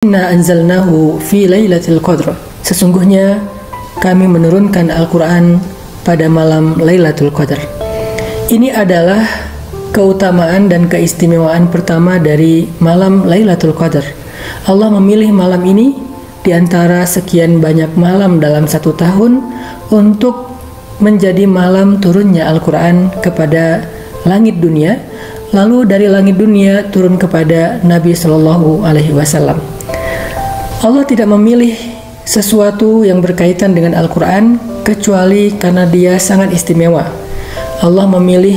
Inna anzalnahu fi lailatul qadr. Sesungguhnya kami menurunkan Al-Quran pada malam Lailatul Qadar. Ini adalah keutamaan dan keistimewaan pertama dari malam Lailatul Qadar. Allah memilih malam ini di antara sekian banyak malam dalam satu tahun untuk menjadi malam turunnya Al-Quran kepada langit dunia, lalu dari langit dunia turun kepada Nabi Shallallahu Alaihi Wasallam. Allah tidak memilih sesuatu yang berkaitan dengan Al-Quran kecuali karena dia sangat istimewa. Allah memilih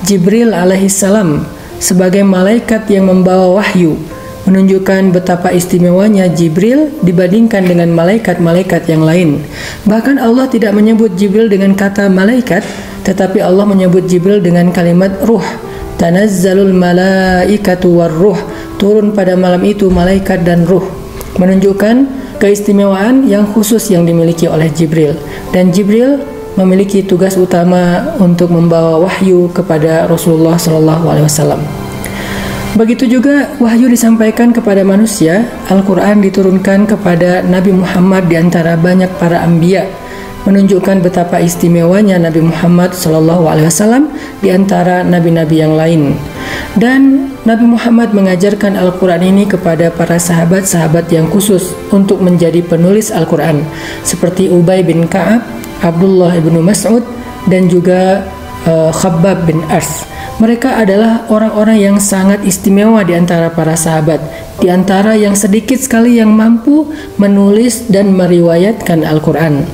Jibril alaihissalam sebagai malaikat yang membawa wahyu, menunjukkan betapa istimewanya Jibril dibandingkan dengan malaikat-malaikat yang lain. Bahkan Allah tidak menyebut Jibril dengan kata malaikat, tetapi Allah menyebut Jibril dengan kalimat ruh. Tanazzalul malaikatu warruh. Turun pada malam itu malaikat dan ruh, menunjukkan keistimewaan yang khusus yang dimiliki oleh Jibril. Dan Jibril memiliki tugas utama untuk membawa wahyu kepada Rasulullah SAW. Begitu juga wahyu disampaikan kepada manusia. Al-Quran diturunkan kepada Nabi Muhammad di antara banyak para anbiya, menunjukkan betapa istimewanya Nabi Muhammad SAW di antara nabi-nabi yang lain. Dan Nabi Muhammad mengajarkan Al-Quran ini kepada para sahabat-sahabat yang khusus untuk menjadi penulis Al-Quran, seperti Ubay bin Ka'ab, Abdullah bin Mas'ud, dan juga Khabbab bin Ars. Mereka adalah orang-orang yang sangat istimewa di antara para sahabat, di antara yang sedikit sekali yang mampu menulis dan meriwayatkan Al-Quran.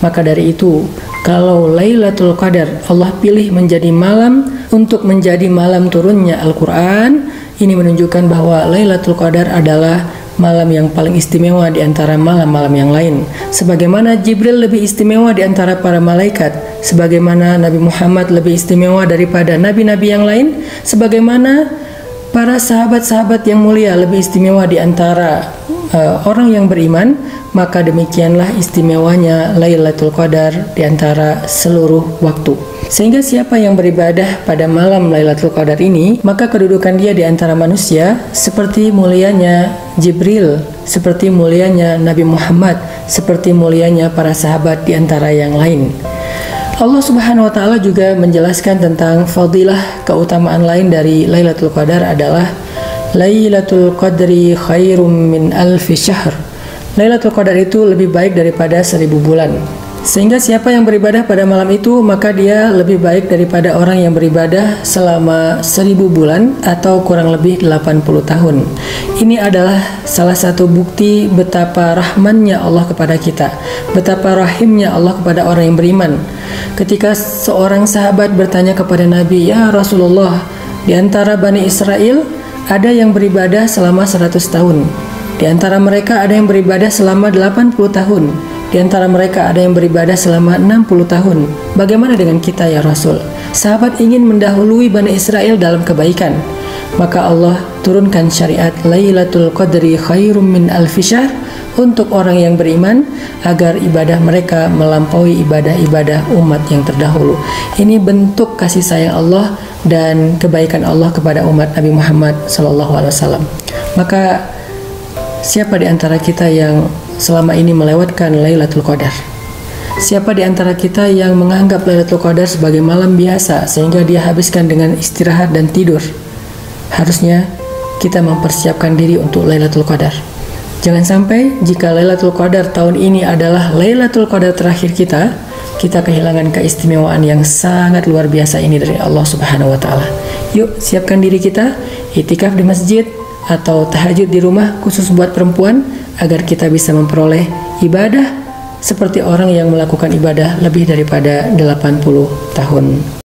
Maka dari itu, kalau Lailatul Qadar Allah pilih menjadi malam untuk menjadi malam turunnya Al-Quran, ini menunjukkan bahwa Lailatul Qadar adalah malam yang paling istimewa di antara malam-malam yang lain. Sebagaimana Jibril lebih istimewa di antara para malaikat, sebagaimana Nabi Muhammad lebih istimewa daripada nabi-nabi yang lain, sebagaimana para sahabat-sahabat yang mulia lebih istimewa di antara orang yang beriman, maka demikianlah istimewanya Lailatul Qadar di antara seluruh waktu. Sehingga siapa yang beribadah pada malam Lailatul Qadar ini, maka kedudukan dia di antara manusia seperti mulianya Jibril, seperti mulianya Nabi Muhammad, seperti mulianya para sahabat di antara yang lain. Allah Subhanahu wa taala juga menjelaskan tentang fadilah keutamaan lain dari Lailatul Qadar adalah Lailatul Qadri khairum min alfi syahr. Lailatul Qadar itu lebih baik daripada 1000 bulan. Sehingga siapa yang beribadah pada malam itu, maka dia lebih baik daripada orang yang beribadah selama 1000 bulan atau kurang lebih 80 tahun. Ini adalah salah satu bukti betapa rahmannya Allah kepada kita, betapa rahimnya Allah kepada orang yang beriman. Ketika seorang sahabat bertanya kepada Nabi, "Ya Rasulullah, di antara Bani Israel ada yang beribadah selama 100 tahun. Di antara mereka ada yang beribadah selama 80 tahun. Di antara mereka ada yang beribadah selama 60 tahun. Bagaimana dengan kita ya Rasul?" Sahabat ingin mendahului Bani Israel dalam kebaikan. Maka Allah turunkan syariat Lailatul Qadri khairum min alfi syahr untuk orang yang beriman, agar ibadah mereka melampaui ibadah-ibadah umat yang terdahulu. Ini bentuk kasih sayang Allah dan kebaikan Allah kepada umat Nabi Muhammad SAW. Maka siapa di antara kita yang selama ini melewatkan Lailatul Qadar? Siapa di antara kita yang menganggap Lailatul Qadar sebagai malam biasa sehingga dia habiskan dengan istirahat dan tidur? Harusnya kita mempersiapkan diri untuk Lailatul Qadar. Jangan sampai jika Lailatul Qadar tahun ini adalah Lailatul Qadar terakhir kita kehilangan keistimewaan yang sangat luar biasa ini dari Allah Subhanahu wa taala. Yuk, siapkan diri kita, itikaf di masjid atau tahajud di rumah khusus buat perempuan, agar kita bisa memperoleh ibadah seperti orang yang melakukan ibadah lebih daripada 80 tahun.